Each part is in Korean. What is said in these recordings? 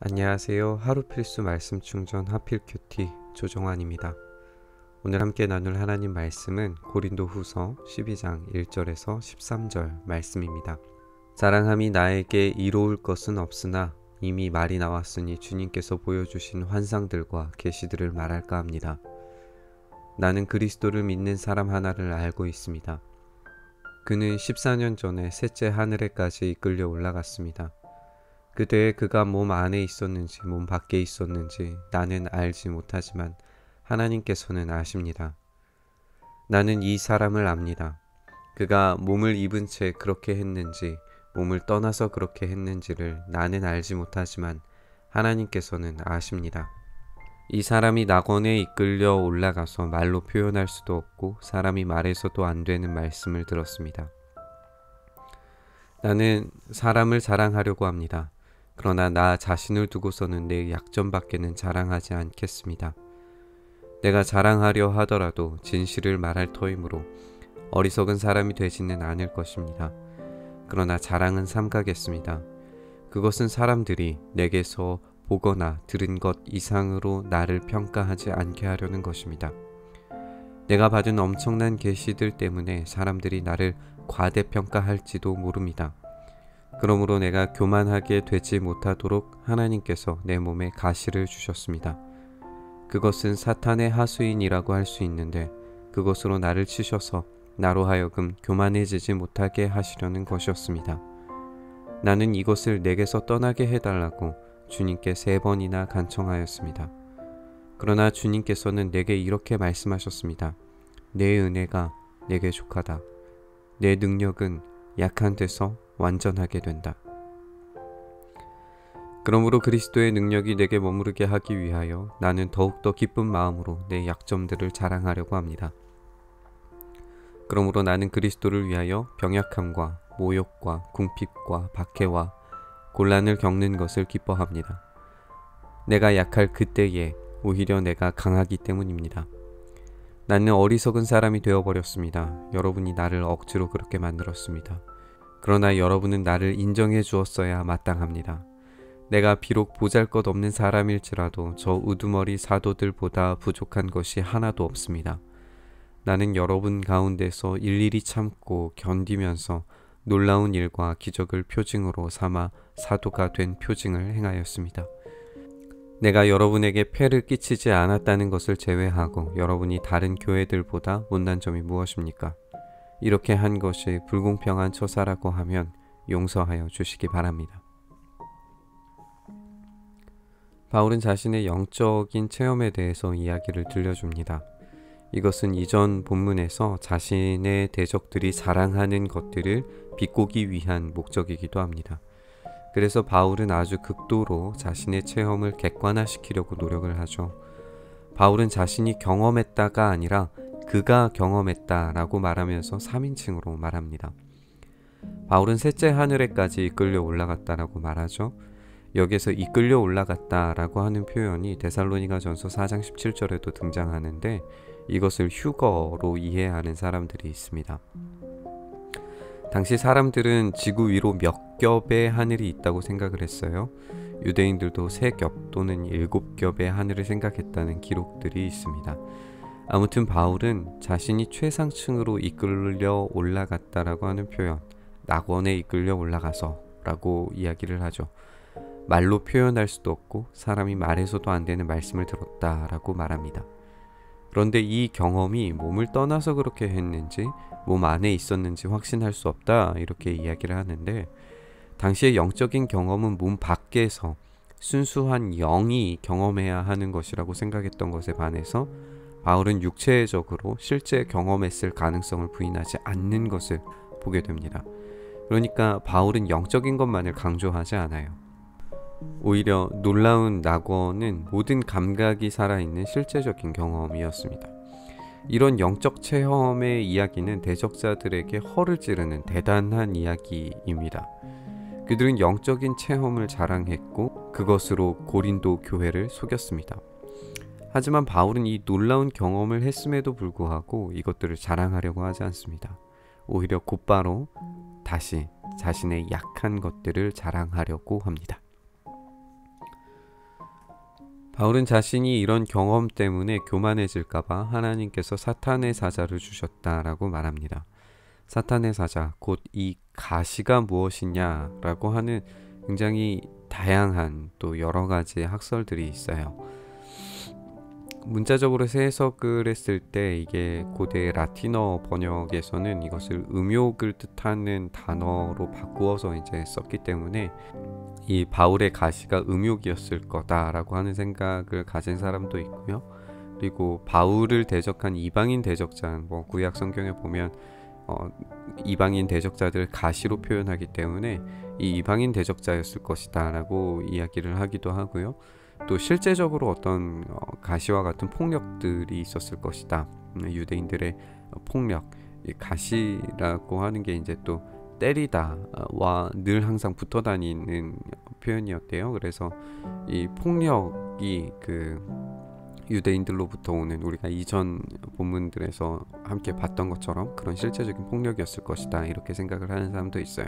안녕하세요. 하루 필수 말씀 충전 하필 큐티 조정환입니다. 오늘 함께 나눌 하나님 말씀은 고린도 후서 12장 1절에서 13절 말씀입니다. 자랑함이 나에게 이로울 것은 없으나 이미 말이 나왔으니 주님께서 보여주신 환상들과 계시들을 말할까 합니다. 나는 그리스도를 믿는 사람 하나를 알고 있습니다. 그는 14년 전에 셋째 하늘에까지 이끌려 올라갔습니다. 그때에 그가 몸 안에 있었는지 몸 밖에 있었는지 나는 알지 못하지만 하나님께서는 아십니다. 나는 이 사람을 압니다. 그가 몸을 입은 채 그렇게 했는지 몸을 떠나서 그렇게 했는지를 나는 알지 못하지만 하나님께서는 아십니다. 이 사람이 낙원에 이끌려 올라가서 말로 표현할 수도 없고 사람이 말해서도 안 되는 말씀을 들었습니다. 나는 사람을 자랑하려고 합니다. 그러나 나 자신을 두고서는 내 약점밖에는 자랑하지 않겠습니다. 내가 자랑하려 하더라도 진실을 말할 터이므로 어리석은 사람이 되지는 않을 것입니다. 그러나 자랑은 삼가겠습니다. 그것은 사람들이 내게서 보거나 들은 것 이상으로 나를 평가하지 않게 하려는 것입니다. 내가 받은 엄청난 계시들 때문에 사람들이 나를 과대평가할지도 모릅니다. 그러므로 내가 교만하게 되지 못하도록 하나님께서 내 몸에 가시를 주셨습니다. 그것은 사탄의 하수인이라고 할 수 있는데 그것으로 나를 치셔서 나로 하여금 교만해지지 못하게 하시려는 것이었습니다. 나는 이것을 내게서 떠나게 해달라고 주님께 3번이나 간청하였습니다. 그러나 주님께서는 내게 이렇게 말씀하셨습니다. 내 은혜가 내게 족하다. 내 능력은 약한 데서 완전하게 된다. 그러므로 그리스도의 능력이 내게 머무르게 하기 위하여 나는 더욱더 기쁜 마음으로 내 약점들을 자랑하려고 합니다. 그러므로 나는 그리스도를 위하여 병약함과 모욕과 궁핍과 박해와 곤란을 겪는 것을 기뻐합니다. 내가 약할 그때에 오히려 내가 강하기 때문입니다. 나는 어리석은 사람이 되어버렸습니다. 여러분이 나를 억지로 그렇게 만들었습니다. 그러나 여러분은 나를 인정해 주었어야 마땅합니다. 내가 비록 보잘것없는 사람일지라도 저 우두머리 사도들보다 부족한 것이 하나도 없습니다. 나는 여러분 가운데서 일일이 참고 견디면서 놀라운 일과 기적을 표징으로 삼아 사도가 된 표징을 행하였습니다. 내가 여러분에게 폐를 끼치지 않았다는 것을 제외하고 여러분이 다른 교회들보다 못난 점이 무엇입니까? 이렇게 한 것이 불공평한 처사라고 하면 용서하여 주시기 바랍니다. 바울은 자신의 영적인 체험에 대해서 이야기를 들려줍니다. 이것은 이전 본문에서 자신의 대적들이 자랑하는 것들을 비꼬기 위한 목적이기도 합니다. 그래서 바울은 아주 극도로 자신의 체험을 객관화시키려고 노력을 하죠. 바울은 자신이 경험했다가 아니라 그가 경험했다라고 말하면서 3인칭으로 말합니다. 바울은 셋째 하늘에까지 이끌려 올라갔다라고 말하죠. 여기서 이끌려 올라갔다라고 하는 표현이 데살로니가전서 4장 17절에도 등장하는데 이것을 휴거로 이해하는 사람들이 있습니다. 당시 사람들은 지구 위로 몇 겹의 하늘이 있다고 생각을 했어요. 유대인들도 3겹 또는 7겹의 하늘을 생각했다는 기록들이 있습니다. 아무튼 바울은 자신이 최상층으로 이끌려 올라갔다라고 하는 표현, 낙원에 이끌려 올라가서 라고 이야기를 하죠. 말로 표현할 수도 없고 사람이 말해서도 안 되는 말씀을 들었다라고 말합니다. 그런데 이 경험이 몸을 떠나서 그렇게 했는지 몸 안에 있었는지 확신할 수 없다 이렇게 이야기를 하는데 당시의 영적인 경험은 몸 밖에서 순수한 영이 경험해야 하는 것이라고 생각했던 것에 반해서 바울은 육체적으로 실제 경험했을 가능성을 부인하지 않는 것을 보게 됩니다. 그러니까 바울은 영적인 것만을 강조하지 않아요. 오히려 놀라운 낙원은 모든 감각이 살아있는 실제적인 경험이었습니다. 이런 영적 체험의 이야기는 대적자들에게 허를 찌르는 대단한 이야기입니다. 그들은 영적인 체험을 자랑했고 그것으로 고린도 교회를 속였습니다. 하지만 바울은 이 놀라운 경험을 했음에도 불구하고 이것들을 자랑하려고 하지 않습니다. 오히려 곧바로 다시 자신의 약한 것들을 자랑하려고 합니다. 바울은 자신이 이런 경험 때문에 교만해질까봐 하나님께서 사탄의 사자를 주셨다라고 말합니다. 사탄의 사자, 곧 이 가시가 무엇이냐라고 하는 굉장히 다양한 또 여러 가지 학설들이 있어요. 문자적으로 해석을 했을 때 이게 고대 라틴어 번역에서는 이것을 음욕을 뜻하는 단어로 바꾸어서 이제 썼기 때문에 이 바울의 가시가 음욕이었을 거다라고 하는 생각을 가진 사람도 있고요. 그리고 바울을 대적한 이방인 대적자, 뭐 구약 성경에 보면 이방인 대적자들 가시로 표현하기 때문에 이 이방인 대적자였을 것이다 라고 이야기를 하기도 하고요. 또 실제적으로 어떤 가시와 같은 폭력들이 있었을 것이다. 유대인들의 폭력, 가시라고 하는 게 이제 또 때리다와 늘 항상 붙어 다니는 표현이었대요. 그래서 이 폭력이 그 유대인들로부터 오는, 우리가 이전 본문들에서 함께 봤던 것처럼 그런 실제적인 폭력이었을 것이다, 이렇게 생각을 하는 사람도 있어요.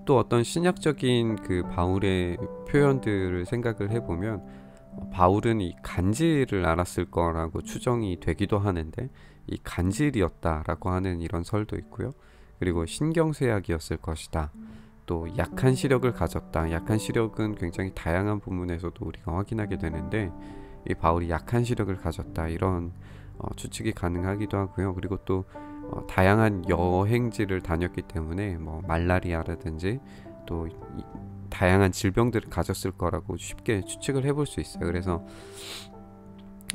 또 어떤 신약적인 그 바울의 표현들을 생각을 해보면 바울은 이 간질을 알았을 거라고 추정이 되기도 하는데 이 간질이었다라고 하는 이런 설도 있고요. 그리고 신경쇠약이었을 것이다. 또 약한 시력을 가졌다. 약한 시력은 굉장히 다양한 부분에서도 우리가 확인하게 되는데 이 바울이 약한 시력을 가졌다, 이런 추측이 가능하기도 하고요. 그리고 또 다양한 여행지를 다녔기 때문에 뭐 말라리아라든지 또 다양한 질병들을 가졌을 거라고 쉽게 추측을 해볼 수 있어요. 그래서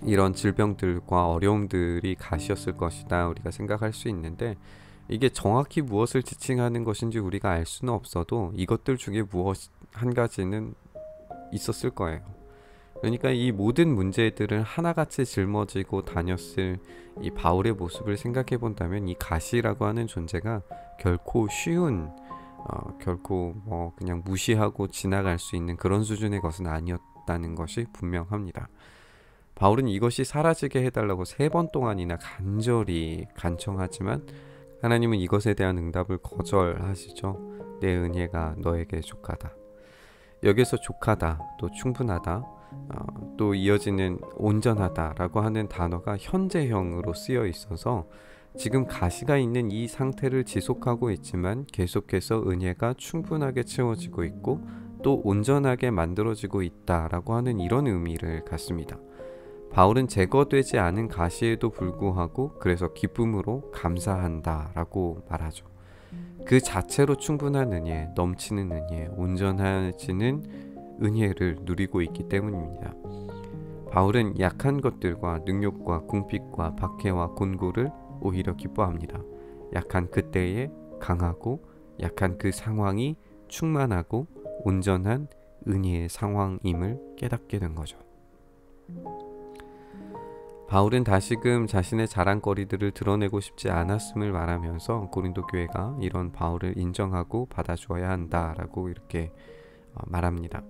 이런 질병들과 어려움들이 가시였을 것이다 우리가 생각할 수 있는데, 이게 정확히 무엇을 지칭하는 것인지 우리가 알 수는 없어도 이것들 중에 무엇 한 가지는 있었을 거예요. 그러니까 이 모든 문제들을 하나같이 짊어지고 다녔을 이 바울의 모습을 생각해 본다면 이 가시라고 하는 존재가 결코 쉬운, 결코 뭐 그냥 무시하고 지나갈 수 있는 그런 수준의 것은 아니었다는 것이 분명합니다. 바울은 이것이 사라지게 해달라고 3번 동안이나 간절히 간청하지만 하나님은 이것에 대한 응답을 거절하시죠. 내 은혜가 너에게 족하다. 여기서 족하다, 또 충분하다, 또 이어지는 온전하다라고 하는 단어가 현재형으로 쓰여 있어서 지금 가시가 있는 이 상태를 지속하고 있지만 계속해서 은혜가 충분하게 채워지고 있고 또 온전하게 만들어지고 있다라고 하는 이런 의미를 갖습니다. 바울은 제거되지 않은 가시에도 불구하고 그래서 기쁨으로 감사한다라고 말하죠. 그 자체로 충분한 은혜, 넘치는 은혜, 온전해지는 은혜를 누리고 있기 때문입니다. 바울은 약한 것들과 능욕과 궁핍과 박해와 곤고를 오히려 기뻐합니다. 약한 그때에 강하고 약한 그 상황이 충만하고 온전한 은혜의 상황임을 깨닫게 된 거죠. 바울은 다시금 자신의 자랑거리들을 드러내고 싶지 않았음을 말하면서 고린도 교회가 이런 바울을 인정하고 받아주어야 한다라고 이렇게 말합니다.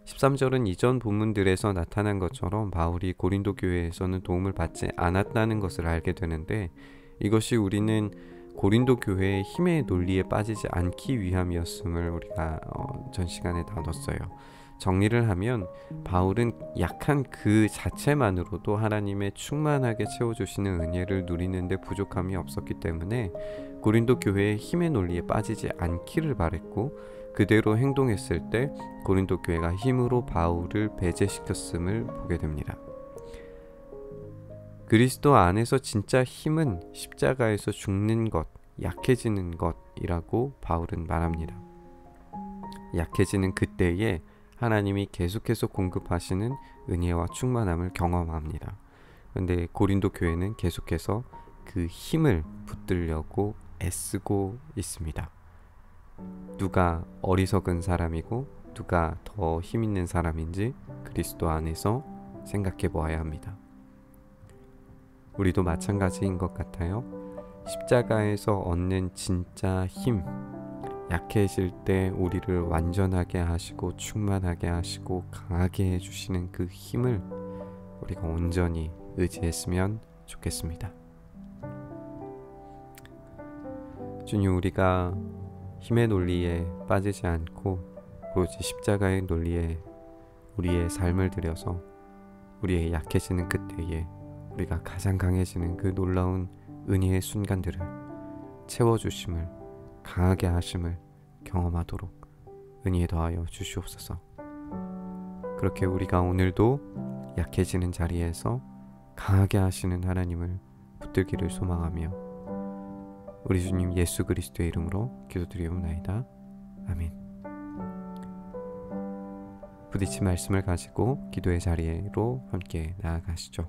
13절은 이전 본문들에서 나타난 것처럼 바울이 고린도 교회에서는 도움을 받지 않았다는 것을 알게 되는데, 이것이 우리는 고린도 교회의 힘의 논리에 빠지지 않기 위함이었음을 우리가 전 시간에 나눴어요. 정리를 하면 바울은 약한 그 자체만으로도 하나님의 충만하게 채워주시는 은혜를 누리는데 부족함이 없었기 때문에 고린도 교회의 힘의 논리에 빠지지 않기를 바랬고, 그대로 행동했을 때 고린도 교회가 힘으로 바울을 배제시켰음을 보게 됩니다. 그리스도 안에서 진짜 힘은 십자가에서 죽는 것, 약해지는 것이라고 바울은 말합니다. 약해지는 그때에 하나님이 계속해서 공급하시는 은혜와 충만함을 경험합니다. 그런데 고린도 교회는 계속해서 그 힘을 붙들려고 애쓰고 있습니다. 누가 어리석은 사람이고 누가 더 힘있는 사람인지 그리스도 안에서 생각해 보아야 합니다. 우리도 마찬가지인 것 같아요. 십자가에서 얻는 진짜 힘, 약해질 때 우리를 완전하게 하시고 충만하게 하시고 강하게 해주시는 그 힘을 우리가 온전히 의지했으면 좋겠습니다. 주님, 우리가 힘의 논리에 빠지지 않고 오로지 십자가의 논리에 우리의 삶을 들여서 우리의 약해지는 그때에 우리가 가장 강해지는 그 놀라운 은혜의 순간들을 채워주심을, 강하게 하심을 경험하도록 은혜에 더하여 주시옵소서. 그렇게 우리가 오늘도 약해지는 자리에서 강하게 하시는 하나님을 붙들기를 소망하며 우리 주님 예수 그리스도의 이름으로 기도드리옵나이다. 아멘. 부딪힌 말씀을 가지고 기도의 자리로 함께 나아가시죠.